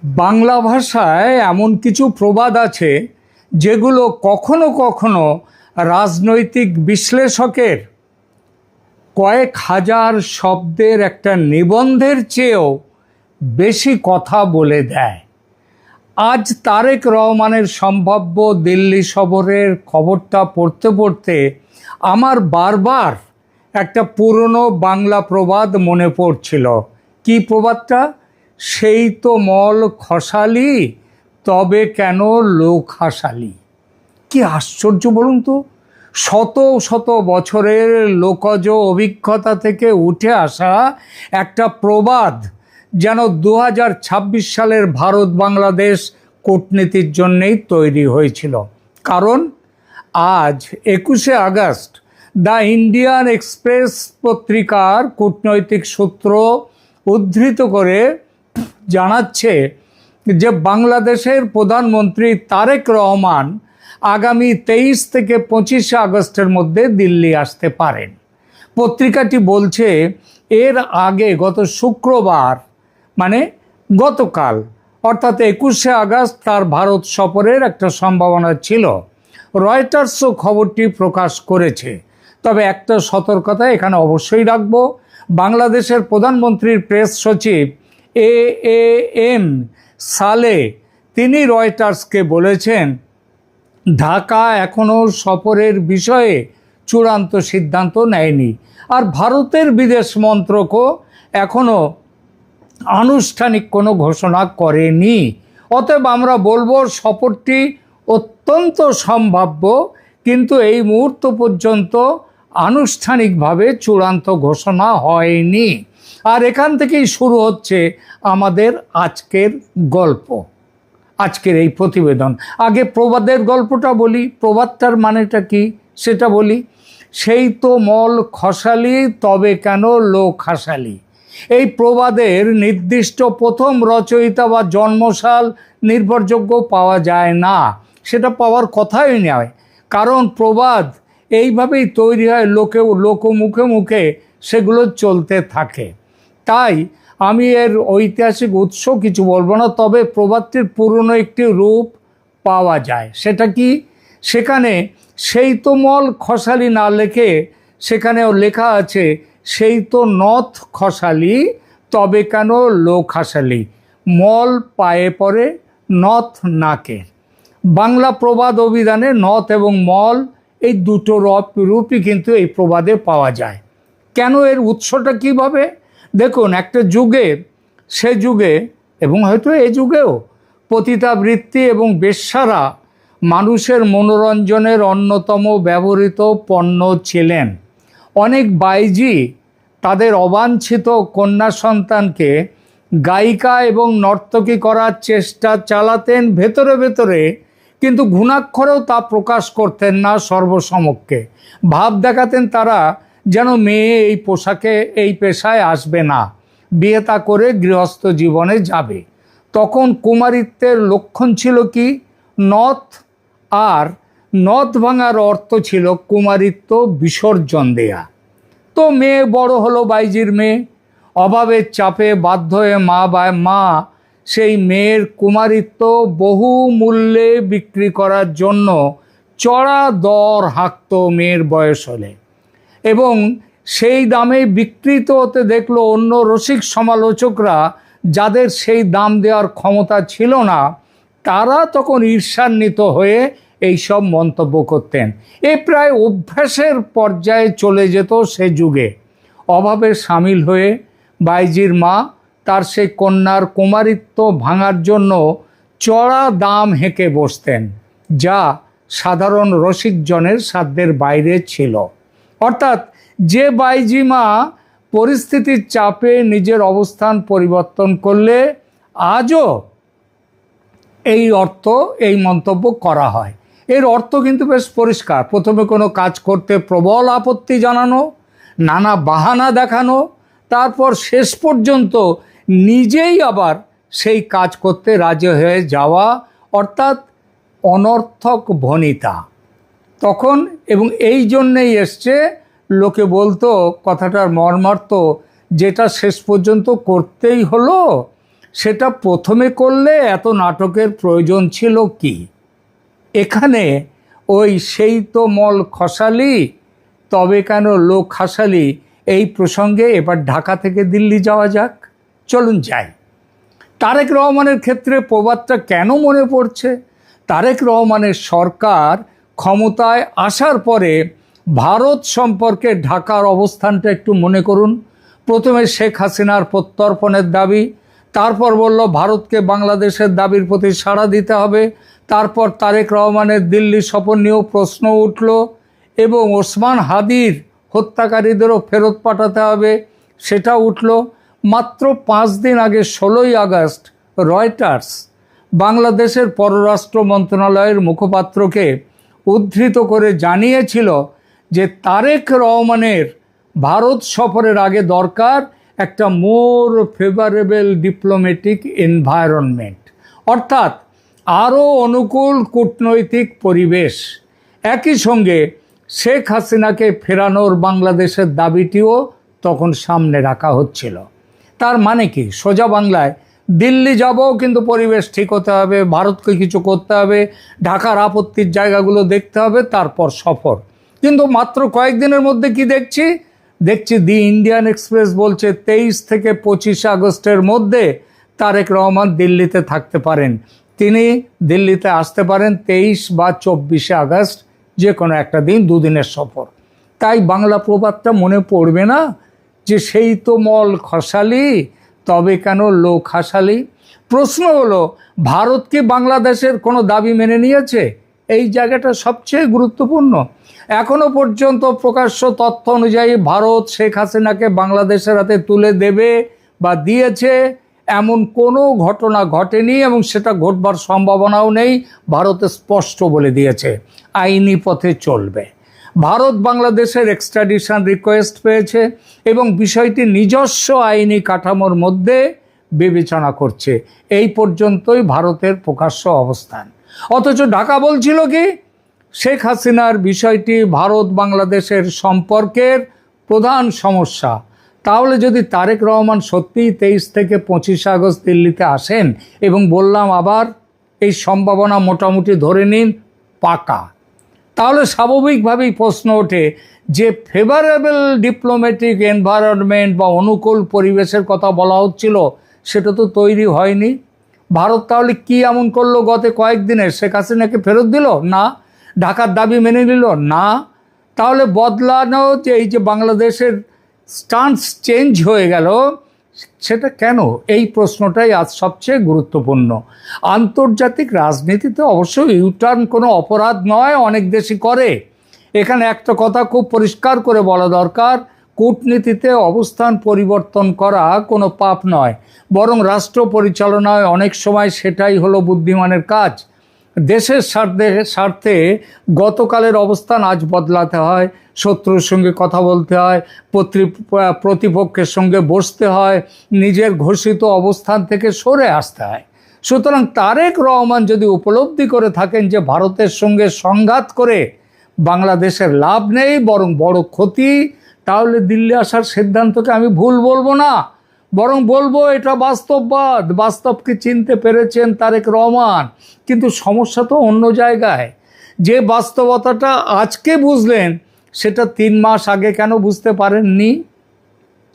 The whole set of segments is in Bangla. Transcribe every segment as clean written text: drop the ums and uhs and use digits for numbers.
বাংলা ভাষায় এমন কিছু প্রবাদ আছে যেগুলো কখনো কখনো রাজনৈতিক বিশ্লেষকের কয়েক হাজার শব্দের একটা নিবন্ধের চেয়েও বেশি কথা বলে দেয়। আজ তারেক রহমানের সম্ভাব্য দিল্লি সফরের খবরটা পড়তে পড়তে আমার বারবার একটা পুরনো বাংলা প্রবাদ মনে পড়ছিল। কি প্রবাদটা? সেই তো মল খসালি, তবে কেন লোক হাসালি। কি আশ্চর্য বলুন তো! শত শত বছরের লোকজ অভিজ্ঞতা থেকে উঠে আসা একটা প্রবাদ যেন 2026 সালের ভারত বাংলাদেশ কূটনীতির জন্যেই তৈরি হয়েছিল। কারণ আজ 21শে আগস্ট দ্য ইন্ডিয়ান এক্সপ্রেস পত্রিকার কূটনৈতিক সূত্র উদ্ধৃত করে জানাচ্ছে যে বাংলাদেশের প্রধানমন্ত্রী তারেক রহমান আগামী 23 থেকে 25শে আগস্টের মধ্যে দিল্লি আসতে পারেন। পত্রিকাটি বলছে এর আগে গত শুক্রবার মানে গতকাল অর্থাৎ 21শে আগস্ট তার ভারত সফরের একটা সম্ভাবনা ছিল। রয়টার্সও খবরটি প্রকাশ করেছে। তবে একটা সতর্কতা এখানে অবশ্যই রাখব। বাংলাদেশের প্রধানমন্ত্রীর প্রেস সচিব AAM সালে তিনি রয়টার্সকে বলেছেন ঢাকা এখনও সফরের বিষয়ে চূড়ান্ত সিদ্ধান্ত নেয়নি, আর ভারতের বিদেশ মন্ত্রকও এখনও আনুষ্ঠানিক কোনো ঘোষণা করেনি। অতএব আমরা বলবো সফরটি অত্যন্ত সম্ভাব্য, কিন্তু এই মুহূর্ত পর্যন্ত আনুষ্ঠানিকভাবে চূড়ান্ত ঘোষণা হয়নি। আর এখান থেকেই শুরু হচ্ছে আমাদের আজকের গল্প, আজকের এই প্রতিবেদন। আগে প্রবাদের গল্পটা বলি, প্রবাদটার মানেটা কি সেটা বলি। সেই তো মল খসালি, তবে কেন লোক হাসালি। এই প্রবাদের নির্দিষ্ট প্রথম রচয়িতা বা জন্মসাল নির্ভরযোগ্য পাওয়া যায় না, সেটা পাওয়ার কথাই নয়। কারণ প্রবাদ এইভাবেই তৈরি হয়, লোকমুখে মুখে সেগুলো চলতে থাকে। তাই আমি এর ঐতিহাসিক উৎস কিছু বলবো না, তবে প্রবাদটির পুরনো একটি রূপ পাওয়া যায়। সেটা কি? সেখানে সেই তো মল খসালি না লিখে সেখানেও লেখা আছে সেই তো নথ খসালি, তবে কেন লোক হাসালি। মল পায়ে পড়ে, নথ নাকে। বাংলা প্রবাদ অভিধানে নথ এবং মল এই দুটো রূপই কিন্তু এই প্রবাদে পাওয়া যায়। কেন, এর উৎসটা কিভাবে? দেখুন, একটা যুগে, সে যুগে এবং হয়তো এই যুগেও পতিতাবৃত্তি এবং বেশ্যারা মানুষের মনোরঞ্জনের অন্যতম ব্যবহৃত পণ্য ছিলেন। অনেক বাইজি তাদের অবাঞ্ছিত কন্যা সন্তানকে গায়িকা এবং নর্তকী করার চেষ্টা চালাতেন ভেতরে ভেতরে, কিন্তু ঘুণাক্ষরেও তা প্রকাশ করতেন না সর্বসমক্ষে। ভাব দেখাতেন তারা যেন মেয়ে এই পোশাকে, এই পেশায় আসবে না, বিয়ে তা করে গৃহস্থ জীবনে যাবে। তখন কুমারিত্বের লক্ষণ ছিল কি? নথ। আর নথ ভাঙার অর্থ ছিল কুমারিত্ব বিসর্জন দেয়া। তো মেয়ে বড় হলো, বাইজির মেয়ে, অভাবের চাপে বাধ্য হয়ে মা সেই মেয়ের কুমারিত্ব বহু মূল্যে বিক্রি করার জন্য চড়া দর হাঁকত মেয়ের বয়স হলে, এবং সেই দামে বিক্রিত হতে দেখলো অন্য রসিক সমালোচকরা, যাদের সেই দাম দেওয়ার ক্ষমতা ছিল না, তারা তখন ঈর্ষান্বিত হয়ে এইসব মন্তব্য করতেন। এ প্রায় অভ্যাসের পর্যায়ে চলে যেত সে যুগে। অভাবে সামিল হয়ে বাইজির মা তার সেই কন্যার কুমারিত্ব ভাঙার জন্য চড়া দাম হেঁকে বসতেন, যা সাধারণ রসিকজনের সাধ্যের বাইরে ছিল। অর্থাৎ যে বাইজি মা পরিস্থিতির চাপে নিজের অবস্থান পরিবর্তন করলে আজও এই মন্তব্য করা হয়। এর অর্থ কিন্তু বেশ পরিষ্কার। প্রথমে কোনো কাজ করতে প্রবল আপত্তি জানানো, নানা বাহানা দেখানো, তারপর শেষ পর্যন্ত নিজেই আবার সেই কাজ করতে রাজি হয়ে যাওয়া, অর্থাৎ অনর্থক ভনিতা। তখন এবং এই জন্যেই এসছে, লোকে বলতো, কথাটার মর্মার্থ, যেটা শেষ পর্যন্ত করতেই হলো, সেটা প্রথমে করলে এত নাটকের প্রয়োজন ছিল কি? এখানে ওই সেই তো মল খসালি তবে কেন লোক খাসালি এই প্রসঙ্গে এবার ঢাকা থেকে দিল্লি যাওয়া যাক। চলুন যাই। তারেক রহমানের ক্ষেত্রে প্রবাদটা কেন মনে পড়ছে? তারেক রহমানের সরকার ক্ষমতায় আসার পরে ভারত সম্পর্কে ঢাকার অবস্থানটা একটু মনে করুন। প্রথমে শেখ হাসিনার প্রত্যর্পণের দাবি, তারপর বলল ভারতকে বাংলাদেশের দাবির প্রতি সাড়া দিতে হবে, তারপর তারেক রহমানের দিল্লি সফর নিয়েও প্রশ্ন উঠল এবং ওসমান হাদির হত্যাকারীদেরও ফেরত পাঠাতে হবে সেটা উঠল। মাত্র 5 দিন আগে 16ই আগস্ট রয়টার্স বাংলাদেশের পররাষ্ট্র মন্ত্রণালয়ের মুখপাত্রকে উদ্ধৃত করে জানিয়েছিল যে তারেক রহমানের ভারত সফরের আগে দরকার একটা মোর ফেভারেবল ডিপ্লোম্যাটিক এনভায়রনমেন্ট, অর্থাৎ আরও অনুকূল কূটনৈতিক পরিবেশ। একই সঙ্গে শেখ হাসিনাকে ফেরানোর বাংলাদেশের দাবিটিও তখন সামনে রাখা হচ্ছিল। তার মানে কি? সোজা বাংলায় দিল্লি যাব কিন্তু পরিবেশ ঠিক হতে হবে, ভারতকে কিছু করতে হবে, ঢাকার আপত্তির জায়গাগুলো দেখতে হবে, তারপর সফর। কিন্তু মাত্র কয়েকদিনের মধ্যে কি দেখছি দি ইন্ডিয়ান এক্সপ্রেস বলছে 23 থেকে 25 আগস্টের মধ্যে তারেক রহমান দিল্লিতে থাকতে পারেন। তিনি দিল্লিতে আসতে পারেন 23 বা 24 আগস্ট, যে কোনো একটা দিন, দুদিনের সফর। তাই বাংলা প্রবাদটা মনে পড়বে না যে সেই তো মল খসালি তবে কেন লোক হাসালি? প্রশ্ন হলো, ভারত কি বাংলাদেশের কোনো দাবি মেনে নিয়েছে? এই জায়গাটা সবচেয়ে গুরুত্বপূর্ণ। এখনো পর্যন্ত প্রকাশ্য তথ্য অনুযায়ী ভারত শেখ হাসিনাকে বাংলাদেশের হাতে তুলে দেবে বা দিয়েছে এমন কোনো ঘটনা ঘটেনি এবং সেটা ঘটবার সম্ভাবনাও নেই। ভারত স্পষ্ট বলে দিয়েছে আইনি পথে চলবে। ভারত বাংলাদেশের এক্সট্রাডিশন রিকোয়েস্ট পেয়েছে এবং বিষয়টি নিজস্ব আইনি কাঠামোর মধ্যে বিবেচনা করছে। এই পর্যন্তই ভারতের প্রকাশ্য অবস্থান। অথচ ঢাকা বলছিল কি, শেখ হাসিনার বিষয়টি ভারত বাংলাদেশের সম্পর্কের প্রধান সমস্যা। তাহলে যদি তারেক রহমান সত্যিই 23 থেকে 25 আগস্ট দিল্লিতে আসেন, এবং বললাম আবার এই সম্ভাবনা মোটামুটি ধরে নিন পাকা, তাহলে স্বাভাবিকভাবেই প্রশ্ন ওঠে যে ফেভারেবল ডিপ্লোম্যাটিক এনভায়রনমেন্ট বা অনুকূল পরিবেশের কথা বলা হচ্ছিল সেটা তো তৈরি হয়নি। ভারত তাহলে কি এমন করলো গত কয়েকদিনে? শেখ হাসিনাকে ফেরত দিল না? ঢাকার দাবি মেনে নিল না? তাহলে বদলানো যে এই যে বাংলাদেশের স্টান্স চেঞ্জ হয়ে গেল, সেটা কেন? এই প্রশ্নটাই আজ সবচেয়ে গুরুত্বপূর্ণ। আন্তর্জাতিক রাজনীতিতে অবশ্যই ইউটার্ন কোনো অপরাধ নয়, অনেক দেশই করে। এখানে একটা কথা খুব পরিষ্কার করে বলা দরকার, কূটনীতিতে অবস্থান পরিবর্তন করা কোনো পাপ নয়, বরং রাষ্ট্র পরিচালনায় অনেক সময় সেটাই হলো বুদ্ধিমানের কাজ। দেশের স্বার্থে গতকালের অবস্থান আজ বদলাতে হয়, শত্রুর সঙ্গে কথা বলতে হয়, প্রতিপক্ষের সঙ্গে বসতে হয়, নিজের ঘোষিত অবস্থান থেকে সরে আসতে হয়। সুতরাং তারেক রহমান যদি উপলব্ধি করে থাকেন যে ভারতের সঙ্গে সংঘাত করে বাংলাদেশের লাভ নেই বরং বড় ক্ষতি, তাহলে দিল্লি আসার সিদ্ধান্তকে আমি ভুল বলবো না, বরং বলবো এটা বাস্তববাদ। বাস্তবকে চিনতে পেরেছেন তারেক রহমান, কিন্তু সমস্যা তো অন্য জায়গায়। যে বাস্তবতাটা আজকে বুঝলেন সেটা 3 মাস আগে কেন বুঝতে পারেননি?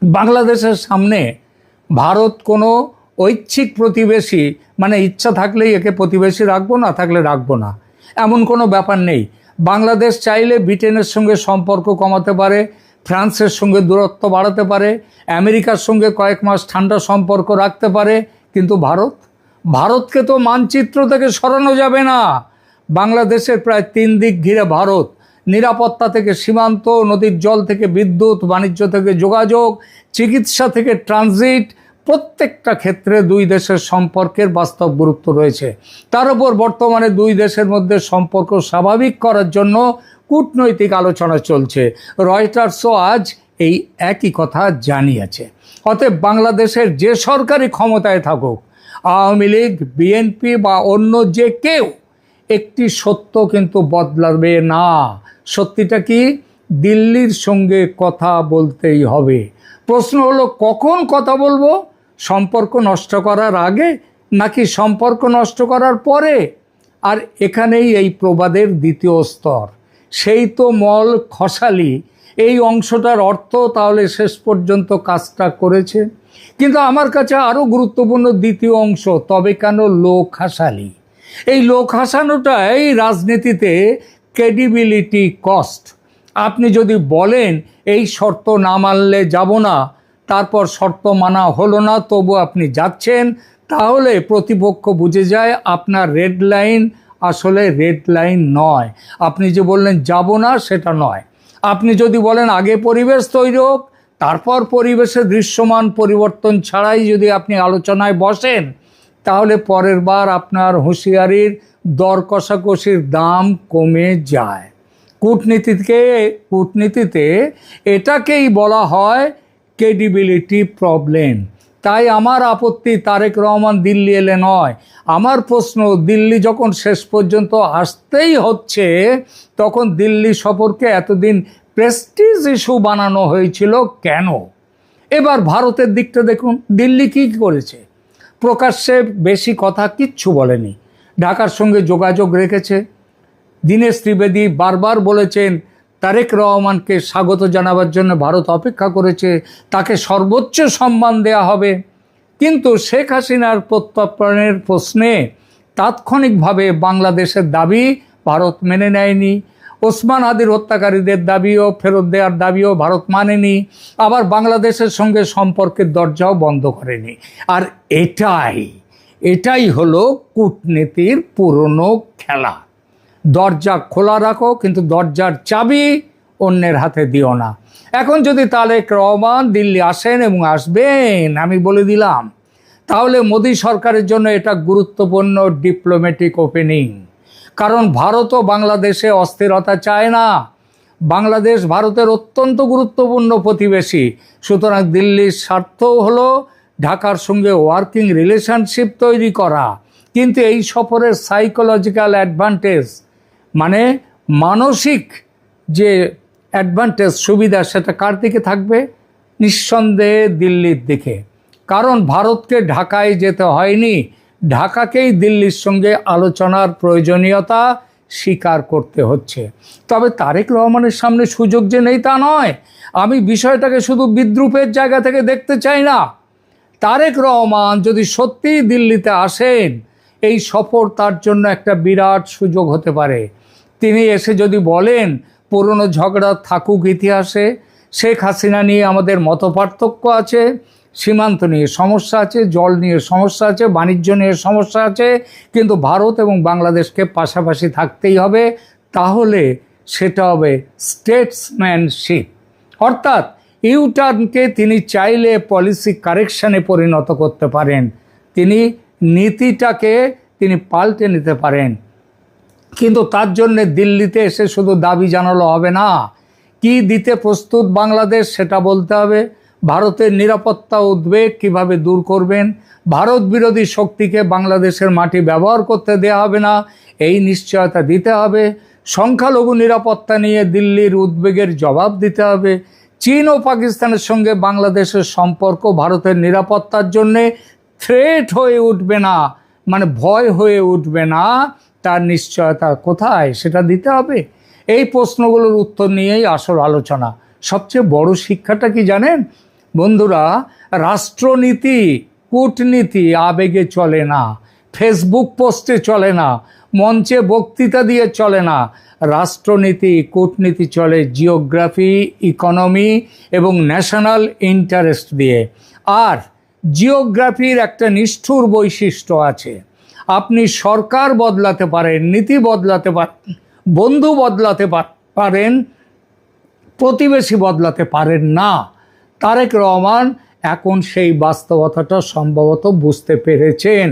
বাংলাদেশের সামনে ভারত কোনো ঐচ্ছিক প্রতিবেশী, মানে ইচ্ছা থাকলেই একে প্রতিবেশী রাখবো, না থাকলে রাখবো না, এমন কোনো ব্যাপার নেই। বাংলাদেশ চাইলে ব্রিটেনের সঙ্গে সম্পর্ক কমাতে পারে, ফ্রান্সের সঙ্গে দূরত্ব বাড়াতে পারে, আমেরিকার সঙ্গে কয়েক মাস ঠান্ডা সম্পর্ক রাখতে পারে, কিন্তু ভারতকে তো মানচিত্র থেকে সরানো যাবে না। বাংলাদেশের প্রায় 3 দিক ঘিরে ভারত। নিরাপত্তা থেকে সীমান্ত, নদীর জল থেকে বিদ্যুৎ, বাণিজ্য থেকে যোগাযোগ, চিকিৎসা থেকে ট্রানজিট, প্রত্যেকটা ক্ষেত্রে 2 দেশের সম্পর্কের বাস্তব গুরুত্ব রয়েছে। তার উপর বর্তমানে 2 দেশের মধ্যে সম্পর্ক স্বাভাবিক করার জন্য কূটনৈতিক আলোচনা চলছে। রয়টার্সও আজ এই একই কথা জানিয়েছে। অতএব বাংলাদেশের যে সরকারি ক্ষমতায় থাকুক, আওয়ামী লীগ, বিএনপি বা অন্য যে কেউ, একটি সত্য কিন্তু বদলাবে না। সত্যিটা কি? দিল্লির সঙ্গে কথা বলতেই হবে। প্রশ্ন হলো কখন কথা বলবো? সম্পর্ক নষ্ট করার আগে নাকি সম্পর্ক নষ্ট করার পরে? আর এখানেই এই প্রবাদের দ্বিতীয় স্তর, সেই তো মল খসালি, এই অংশটার অর্থ তাহলে শেষ পর্যন্ত কাজটা করেছে। কিন্তু আমার কাছে আরও গুরুত্বপূর্ণ দ্বিতীয় অংশ, তবে কেন লোক হাসালি। এই লোক হাসানোটাই রাজনীতিতে ক্রেডিবিলিটি কস্ট। আপনি যদি বলেন এই শর্ত না মানলে যাব না, তারপর শর্ত মানা হলো না, তবু আপনি যাচ্ছেন, তাহলে প্রতিপক্ষ বুঝে যায় আপনার রেড লাইন আসলে রেড লাইন নয়। আপনি যে বললেন যাব না, সেটা নয়। আপনি যদি বলেন আগে পরিবেশ তৈরি হোক, তারপর পরিবেশের দৃশ্যমান পরিবর্তন ছাড়াই যদি আপনি আলোচনায় বসেন, তাহলে পরের বার আপনার হুঁশিয়ারির দর কষাকষির দাম কমে যায়। কূটনীতিতে এটাকেই বলা হয় ক্রেডিবিলিটি প্রবলেম। তাই আমার আপত্তি তারেক রহমান দিল্লি এলে নয়। আমার প্রশ্ন, দিল্লি যখন শেষ পর্যন্ত আসতেই হচ্ছে, তখন দিল্লি সফরকে এতদিন প্রেস্টিজ ইস্যু বানানো হয়েছিল কেন? এবার ভারতের দিকটা দেখুন, দিল্লি কী করেছে? প্রকাশ্যে বেশি কথা কিচ্ছু বলেনি, ঢাকার সঙ্গে যোগাযোগ রেখেছে। দীনেশ ত্রিবেদী বারবার বলেছেন তারেক রহমানকে স্বাগত জানাবার জন্য ভারত অপেক্ষা করেছে, তাকে সর্বোচ্চ সম্মান দেয়া হবে। কিন্তু শেখ হাসিনার প্রত্যর্পণের প্রশ্নে তাৎক্ষণিকভাবে বাংলাদেশের দাবি ভারত মেনে নেয়নি। ওসমান হাদির হত্যাকারীদের দাবিও ফেরত দেওয়ার দাবিও ভারত মানেনি। আবার বাংলাদেশের সঙ্গে সম্পর্কের দরজাও বন্ধ করেনি। আর এটাই হলো কূটনীতির পুরনো খেলা। দরজা খোলা রাখো, কিন্তু দরজার চাবি অন্যের হাতে দিও না। এখন যদি তারেক রহমান দিল্লি আসেন, এবং আসবেন আমি বলে দিলাম, তাহলে মোদি সরকারের জন্য এটা গুরুত্বপূর্ণ ডিপ্লোম্যাটিক ওপেনিং। কারণ ভারতও বাংলাদেশে অস্থিরতা চায় না। বাংলাদেশ ভারতের অত্যন্ত গুরুত্বপূর্ণ প্রতিবেশী। সুতরাং দিল্লির স্বার্থও হলো ঢাকার সঙ্গে ওয়ার্কিং রিলেশনশিপ তৈরি করা। কিন্তু এই সফরের সাইকোলজিক্যাল অ্যাডভান্টেজ, মানে মানসিক যে অ্যাডভান্টেজ, সুবিধা, সেটা কার দিকে থাকবে? নিঃসন্দেহে দিল্লির দিকে। কারণ ভারতকে ঢাকায় যেতে হয়নি, ঢাকাকেই দিল্লির সঙ্গে আলোচনার প্রয়োজনীয়তা স্বীকার করতে হচ্ছে। তবে তারেক রহমানের সামনে সুযোগ যে নেই তা নয়। আমি বিষয়টাকে শুধু বিদ্রূপের জায়গা থেকে দেখতে চাই না। তারেক রহমান যদি সত্যিই দিল্লিতে আসেন, এই সফর তার জন্য একটা বিরাট সুযোগ হতে পারে। তিনি এসে যদি বলেন পুরনো ঝগড়া থাকুক ইতিহাসে, শেখ হাসিনা নিয়ে আমাদের মতপার্থক্য আছে, সীমান্ত নিয়ে সমস্যা আছে, জল নিয়ে সমস্যা আছে, বাণিজ্য নিয়ে সমস্যা আছে, কিন্তু ভারত এবং বাংলাদেশকে পাশাপাশি থাকতেই হবে, তাহলে সেটা হবে স্টেটসম্যানশিপ। অর্থাৎ ইউটার্নকে তিনি চাইলে পলিসি কারেকশানে পরিণত করতে পারেন, নীতিটাকে তিনি পাল্টে নিতে পারেন। কিন্তু তার জন্য দিল্লিতে এসে শুধু দাবি জানালো হবে না। কি দিতে প্রস্তুত বাংলাদেশ সেটা বলতে হবে। ভারতের নিরাপত্তা উদ্বেগ কিভাবে দূর করবেন, ভারত বিরোধী শক্তিকে বাংলাদেশের মাটি ব্যবহার করতে দেওয়া হবে না, এই নিশ্চয়তা দিতে হবে। সংখ্যালঘু নিরাপত্তা নিয়ে দিল্লির উদ্বেগের জবাব দিতে হবে। চীন ও পাকিস্তানের সঙ্গে বাংলাদেশের সম্পর্ক ভারতের নিরাপত্তার জন্যে থ্রেট হয়ে উঠবে না, মানে ভয় হয়ে উঠবে না, তার নিশ্চয়তা কোথায় সেটা দিতে হবে। এই প্রশ্নগুলোর উত্তর নিয়েই আসল আলোচনা। সবচেয়ে বড় শিক্ষাটা কি জানেন বন্ধুরা? রাষ্ট্রনীতি, কূটনীতি আবেগে চলে না, ফেসবুক পোস্টে চলে না, মঞ্চে বক্তৃতা দিয়ে চলে না। রাষ্ট্রনীতি, কূটনীতি চলে জিওগ্রাফি, ইকোনমি এবং ন্যাশনাল ইন্টারেস্ট দিয়ে। আর জিওগ্রাফির একটা নিষ্ঠুর বৈশিষ্ট্য আছে, আপনি সরকার বদলাতে পারেন, নীতি বদলাতে পারেন, বন্ধু বদলাতে পারেন, প্রতিবেশী বদলাতে পারেন না। তারেক রহমান এখন সেই বাস্তবতাটা সম্ভবত বুঝতে পেরেছেন।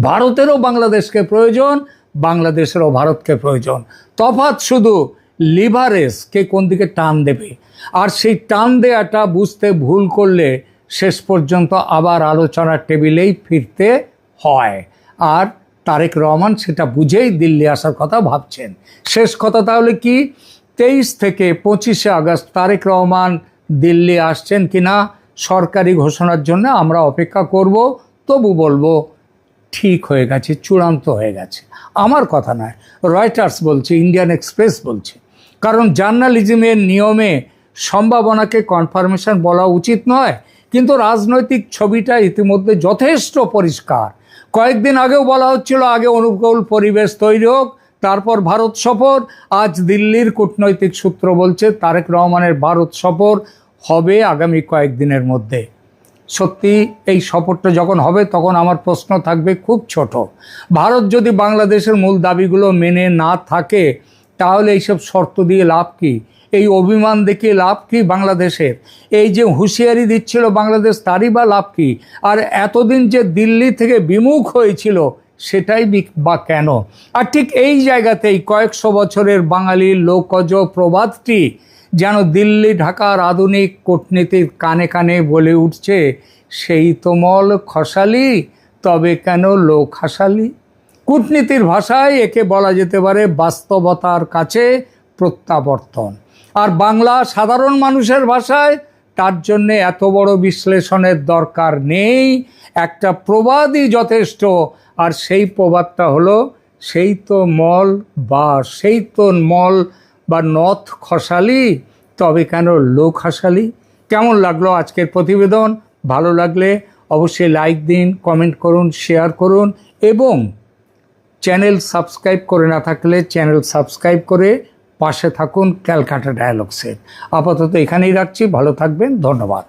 ভারতেরও বাংলাদেশকে প্রয়োজন, বাংলাদেশেরও ভারতকে প্রয়োজন। তফাৎ শুধু লিভারেজ কে কোন দিকে টান দেবে। আর সেই টান দেওয়াটা বুঝতে ভুল করলে শেষ পর্যন্ত আবার আলোচনার টেবিলেই ফিরতে হয়। আর তারেক রহমান সেটা বুঝেই দিল্লি আসার কথা ভাবছেন। শেষ কথা তাহলে কি, 23 থেকে 25 আগস্ট তারেক রহমান দিল্লি আসছেন কিনা সরকারি ঘোষণার জন্য আমরা অপেক্ষা করব, তবু বলবো ঠিক হয়ে গেছে, চূড়ান্ত হয়ে গেছে। আমার কথা নয়, রয়টার্স বলছে, ইন্ডিয়ান এক্সপ্রেস বলছে। কারণ জার্নালিজমের নিয়মে সম্ভাবনাকে কনফার্মেশন বলা উচিত নয়, কিন্তু রাজনৈতিক ছবিটা ইতিমধ্যে যথেষ্ট পরিষ্কার। কয়েকদিন আগেও বলা হচ্ছিল আগে অনুকূল পরিবেশ তৈরি হোক, তারপর ভারত সফর। আজ দিল্লির কূটনৈতিক সূত্র বলছে তারেক রহমানের ভারত সফর হবে আগামী কয়েকদিনের মধ্যে। সত্যি এই সফরটা যখন হবে তখন আমার প্রশ্ন থাকবে খুব ছোট। ভারত যদি বাংলাদেশের মূল দাবিগুলো মেনে না থাকে, তাহলে এইসব শর্ত দিয়ে লাভ কি? এই অভিমান দেখিয়ে লাভ কি বাংলাদেশের? এই যে হুঁশিয়ারি দিচ্ছিল বাংলাদেশ, তারই বা লাভ কি? আর এতদিন যে দিল্লি থেকে বিমুখ হয়েছিল, সেটাই বা কেন? আর ঠিক এই জায়গাতেই কয়েকশো বছরের বাঙালির লোকজ প্রবাদটি যেন দিল্লি ঢাকার আধুনিক কূটনীতির কানে কানে বলে উঠছে, সেই তো মল খসালি, তবে কেন লোক হাসালি। কূটনীতির ভাষায় একে বলা যেতে পারে বাস্তবতার কাছে প্রত্যাবর্তন। আর বাংলা সাধারণ মানুষের ভাষায় তার জন্যে এত বড় বিশ্লেষণের দরকার নেই, একটা প্রবাদই যথেষ্ট। আর সেই প্রবাদটা হলো, সেই তো মল বা নথ খসালি, তবে কেন লোক হাসালি। কেমন লাগলো আজকের প্রতিবেদন? ভালো লাগলে অবশ্যই লাইক দিন, কমেন্ট করুন, শেয়ার করুন, এবং চ্যানেল সাবস্ক্রাইব করে না থাকলে চ্যানেল সাবস্ক্রাইব করে পাশে থাকুন ক্যালকাটা ডায়ালগসের। আপাতত এখানেই রাখছি, ভালো থাকবেন, ধন্যবাদ।